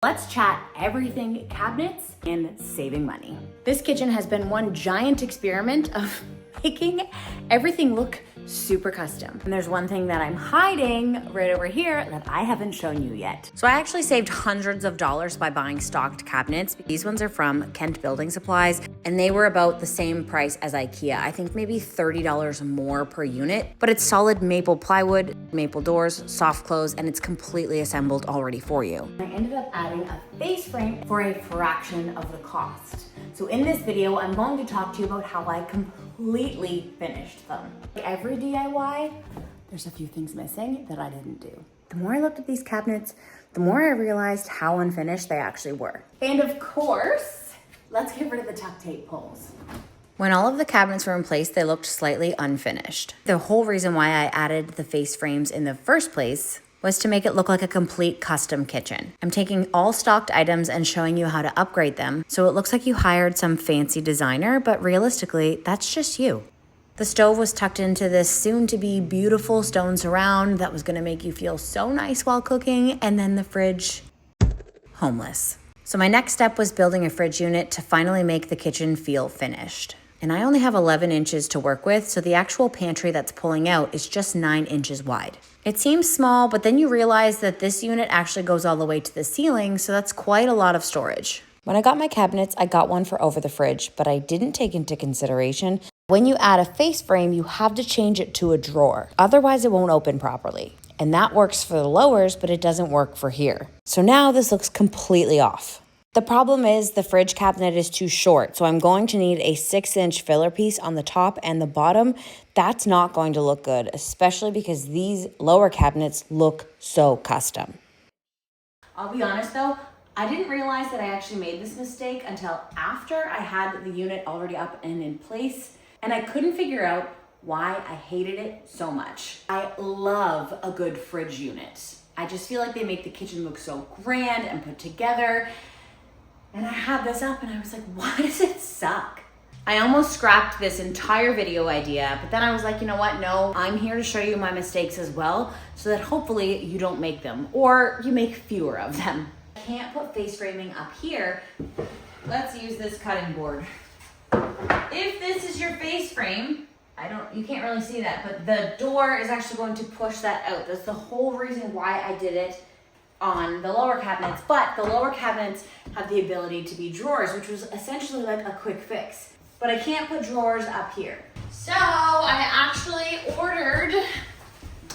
Let's chat everything cabinets and saving money. This kitchen has been one giant experiment of making everything look super custom. And there's one thing that I'm hiding right over here that I haven't shown you yet. So I actually saved hundreds of dollars by buying stocked cabinets. These ones are from Kent Building Supplies, and they were about the same price as IKEA. I think maybe $30 more per unit, but it's solid maple plywood, maple doors, soft close, and it's completely assembled already for you. I ended up adding a face frame for a fraction of the cost. So in this video, I'm going to talk to you about how I completely finished them. Every DIY, there's a few things missing that I didn't do. The more I looked at these cabinets, the more I realized how unfinished they actually were. And of course, let's get rid of the tuck tape pulls. When all of the cabinets were in place, they looked slightly unfinished. The whole reason why I added the face frames in the first place was to make it look like a complete custom kitchen. I'm taking all stocked items and showing you how to upgrade them, so it looks like you hired some fancy designer, but realistically, that's just you. The stove was tucked into this soon-to-be beautiful stone surround that was gonna make you feel so nice while cooking, and then the fridge, homeless. So my next step was building a fridge unit to finally make the kitchen feel finished. And I only have 11 inches to work with, so the actual pantry that's pulling out is just 9 inches wide. It seems small, but then you realize that this unit actually goes all the way to the ceiling, so that's quite a lot of storage. When I got my cabinets, I got one for over the fridge, but I didn't take into consideration when you add a face frame, you have to change it to a drawer. Otherwise, it won't open properly. And that works for the lowers, but it doesn't work for here. So now this looks completely off. The problem is the fridge cabinet is too short, so I'm going to need a 6-inch filler piece on the top and the bottom. That's not going to look good, especially because these lower cabinets look so custom. I'll be honest though, I didn't realize that I actually made this mistake until after I had the unit already up and in place, and I couldn't figure out why I hated it so much. I love a good fridge unit. I just feel like they make the kitchen look so grand and put together. And I had this up and I was like, why does it suck? I almost scrapped this entire video idea, but then I was like, you know what? No, I'm here to show you my mistakes as well, so that hopefully you don't make them, or you make fewer of them. I can't put face framing up here. Let's use this cutting board. If this is your face frame, you can't really see that, but the door is actually going to push that out. That's the whole reason why I did it on the lower cabinets, but the lower cabinets have the ability to be drawers, which was essentially like a quick fix. But I can't put drawers up here. So I actually ordered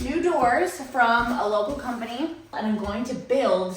new doors from a local company, and I'm going to build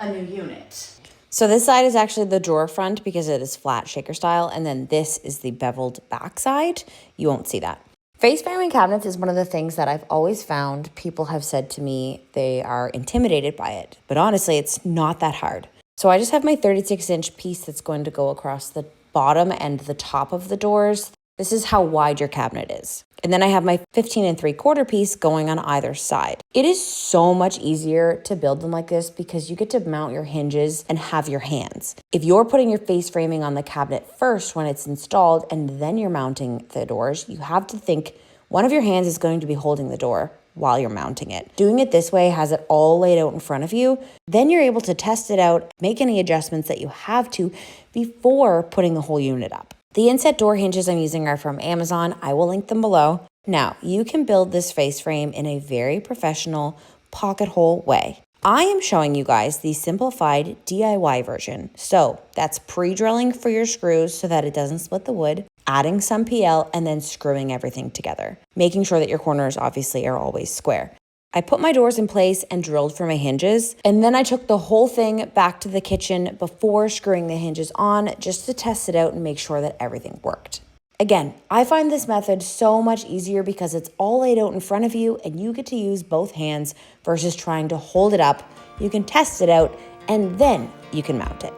a new unit. So this side is actually the drawer front because it is flat shaker style, and then this is the beveled back side. You won't see that. Face framing cabinets is one of the things that I've always found people have said to me they are intimidated by it. But honestly, it's not that hard. So I just have my 36-inch piece that's going to go across the bottom and the top of the doors. This is how wide your cabinet is. And then I have my 15 3/4 piece going on either side. It is so much easier to build them like this because you get to mount your hinges and have your hands. If you're putting your face framing on the cabinet first when it's installed and then you're mounting the doors, you have to think one of your hands is going to be holding the door while you're mounting it. Doing it this way has it all laid out in front of you. Then you're able to test it out, make any adjustments that you have to before putting the whole unit up. The inset door hinges I'm using are from Amazon. I will link them below. Now, you can build this face frame in a very professional pocket hole way. I am showing you guys the simplified DIY version. So that's pre-drilling for your screws so that it doesn't split the wood, adding some PL, and then screwing everything together, making sure that your corners obviously are always square. I put my doors in place and drilled for my hinges, and then I took the whole thing back to the kitchen before screwing the hinges on just to test it out and make sure that everything worked. Again, I find this method so much easier because it's all laid out in front of you and you get to use both hands versus trying to hold it up. You can test it out and then you can mount it.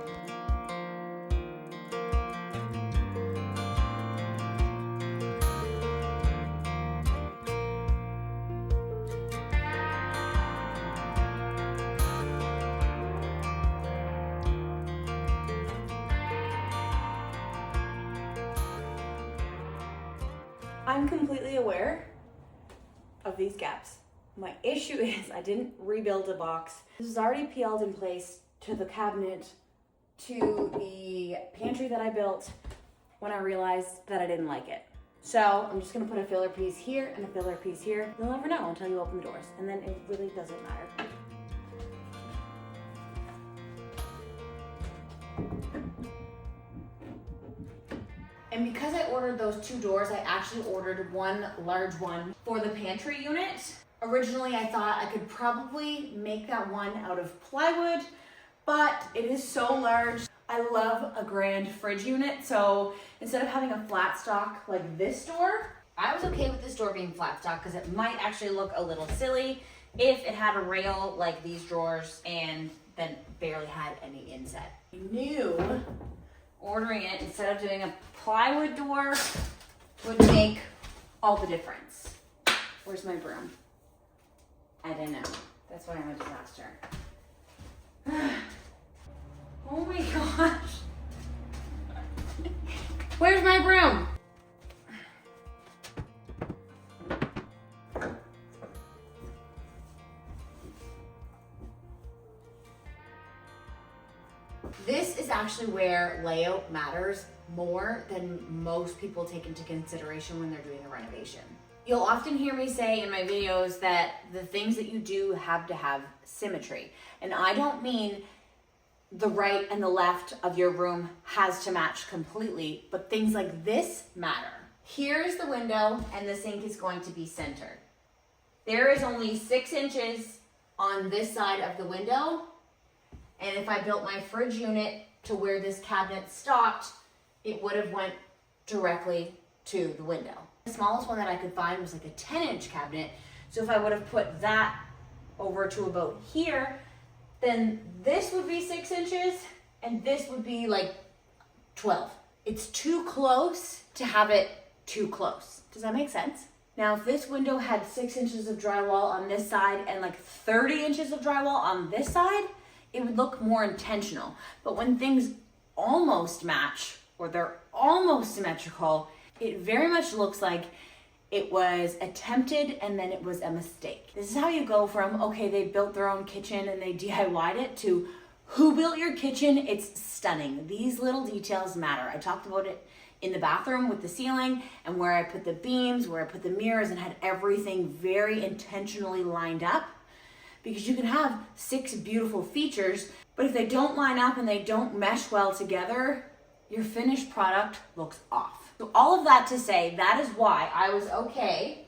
I'm completely aware of these gaps. My issue is I didn't rebuild the box. This is already PL'd in place to the cabinet to the pantry that I built when I realized that I didn't like it. So I'm just gonna put a filler piece here and a filler piece here. You'll never know until you open the doors, and then it really doesn't matter. And because I ordered those 2 doors, I actually ordered one large one for the pantry unit. Originally, I thought I could probably make that one out of plywood, but it is so large. I love a grand fridge unit, so instead of having a flat stock like this door, I was okay with this door being flat stock because it might actually look a little silly if it had a rail like these drawers and then barely had any inset. I knew ordering it instead of doing a plywood door would make all the difference. Where's my broom? I don't know. That's why I'm a disaster. Oh my gosh. Where's my broom? This is actually where layout matters more than most people take into consideration when they're doing a renovation. You'll often hear me say in my videos that the things that you do have to have symmetry. And I don't mean the right and the left of your room has to match completely, but things like this matter. Here's the window and the sink is going to be centered. There is only 6 inches on this side of the window. And if I built my fridge unit to where this cabinet stopped, it would have went directly to the window. The smallest one that I could find was like a 10-inch cabinet. So if I would have put that over to about here, then this would be 6 inches and this would be like 12. It's too close to have it too close. Does that make sense? Now, if this window had 6 inches of drywall on this side and like 30 inches of drywall on this side, it would look more intentional. But when things almost match or they're almost symmetrical, it very much looks like it was attempted and then it was a mistake. This is how you go from, okay, they built their own kitchen and they DIY'd it, to who built your kitchen? It's stunning. These little details matter. I talked about it in the bathroom with the ceiling and where I put the beams, where I put the mirrors, and had everything very intentionally lined up. Because you can have 6 beautiful features, but if they don't line up and they don't mesh well together, your finished product looks off. So all of that to say, that is why I was okay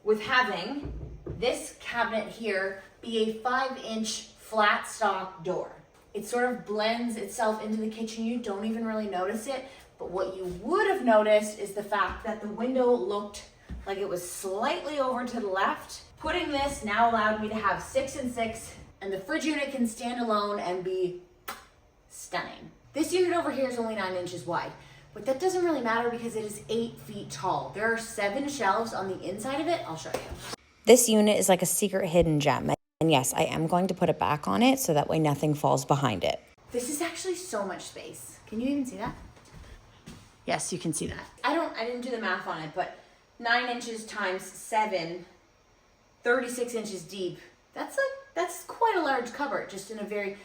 with having this cabinet here be a 5-inch flat stock door. It sort of blends itself into the kitchen. You don't even really notice it, but what you would have noticed is the fact that the window looked like it was slightly over to the left. Putting this now allowed me to have 6 and 6, and the fridge unit can stand alone and be stunning. This unit over here is only 9 inches wide, but that doesn't really matter because it is 8 feet tall. There are 7 shelves on the inside of it. I'll show you. This unit is like a secret hidden gem. And yes, I am going to put it back on it so that way nothing falls behind it. This is actually so much space. Can you even see that? Yes, you can see that. I didn't do the math on it, but 9 inches times 7, 36 inches deep. That's quite a large cupboard, just in a very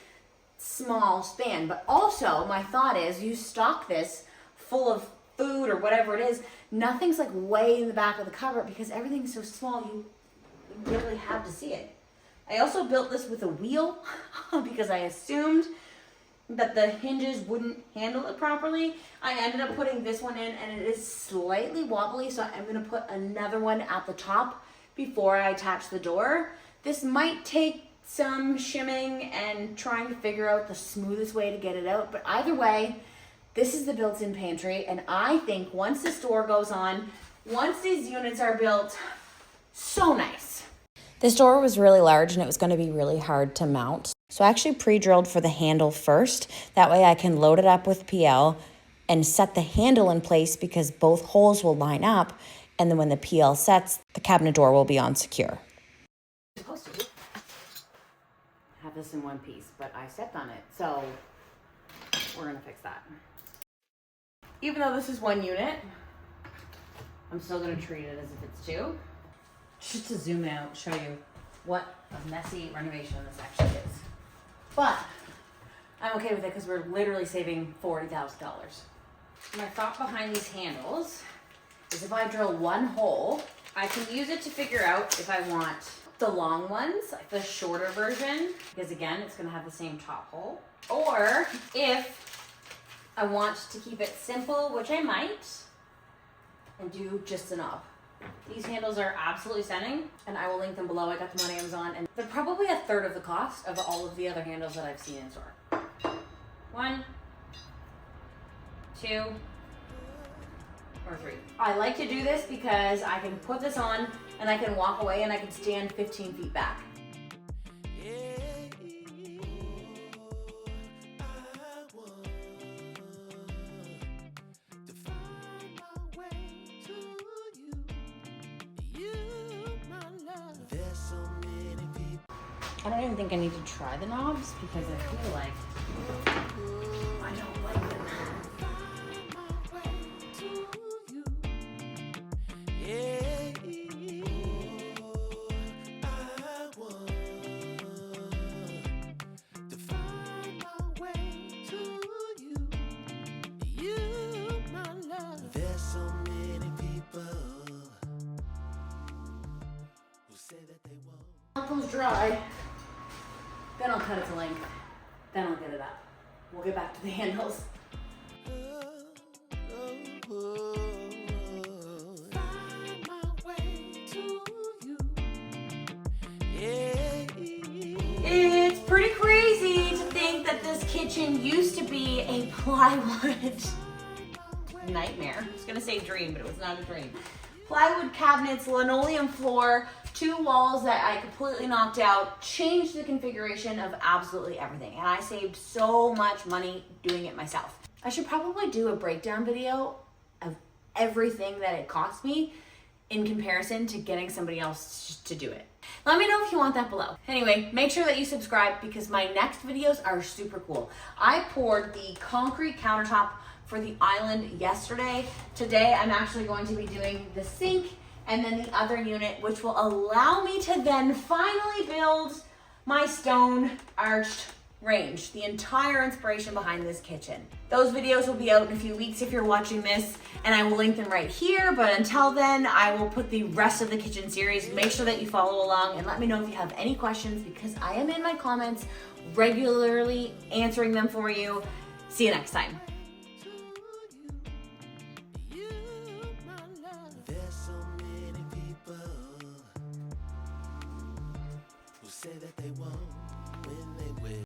small span. But also, my thought is, you stock this full of food or whatever it is, nothing's like way in the back of the cupboard because everything's so small, you really have to see it. I also built this with a wheel because I assumed that the hinges wouldn't handle it properly. I ended up putting this one in and it is slightly wobbly, so I'm gonna put another one at the top before I attach the door. This might take some shimming and trying to figure out the smoothest way to get it out, but either way, this is the built-in pantry, and I think once this door goes on, once these units are built, so nice. This door was really large and it was going to be really hard to mount. So I actually pre-drilled for the handle first. That way I can load it up with PL and set the handle in place because both holes will line up. And then when the PL sets, the cabinet door will be on secure. I'm supposed to have this in one piece, but I stepped on it. So we're going to fix that. Even though this is one unit, I'm still going to treat it as if it's 2. Just to zoom out, show you what a messy renovation this actually is. But I'm okay with it because we're literally saving $40,000. My thought behind these handles is if I drill one hole, I can use it to figure out if I want the long ones, like the shorter version, because again, it's gonna have the same top hole. Or if I want to keep it simple, which I might, and do just a knob. These handles are absolutely stunning, and I will link them below. I got them on Amazon, and they're probably a third of the cost of all of the other handles that I've seen in store. 1, 2, or 3. I like to do this because I can put this on and I can walk away and I can stand 15 feet back. I don't even think I need to try the knobs because I feel like I don't like them. Let those dry. Then I'll cut it to length. Then I'll get it up. We'll get back to the handles. It's pretty crazy to think that this kitchen used to be a plywood nightmare. I was gonna say dream, but it was not a dream. Plywood cabinets, linoleum floor, 2 walls that I completely knocked out, changed the configuration of absolutely everything. And I saved so much money doing it myself. I should probably do a breakdown video of everything that it cost me in comparison to getting somebody else to do it. Let me know if you want that below. Anyway, make sure that you subscribe because my next videos are super cool. I poured the concrete countertop for the island yesterday. Today, I'm actually going to be doing the sink and then the other unit, which will allow me to then finally build my stone arched range, the entire inspiration behind this kitchen. Those videos will be out in a few weeks if you're watching this, and I will link them right here, but until then, I will put the rest of the kitchen series. Make sure that you follow along and let me know if you have any questions because I am in my comments regularly answering them for you. See you next time. Say that they won't.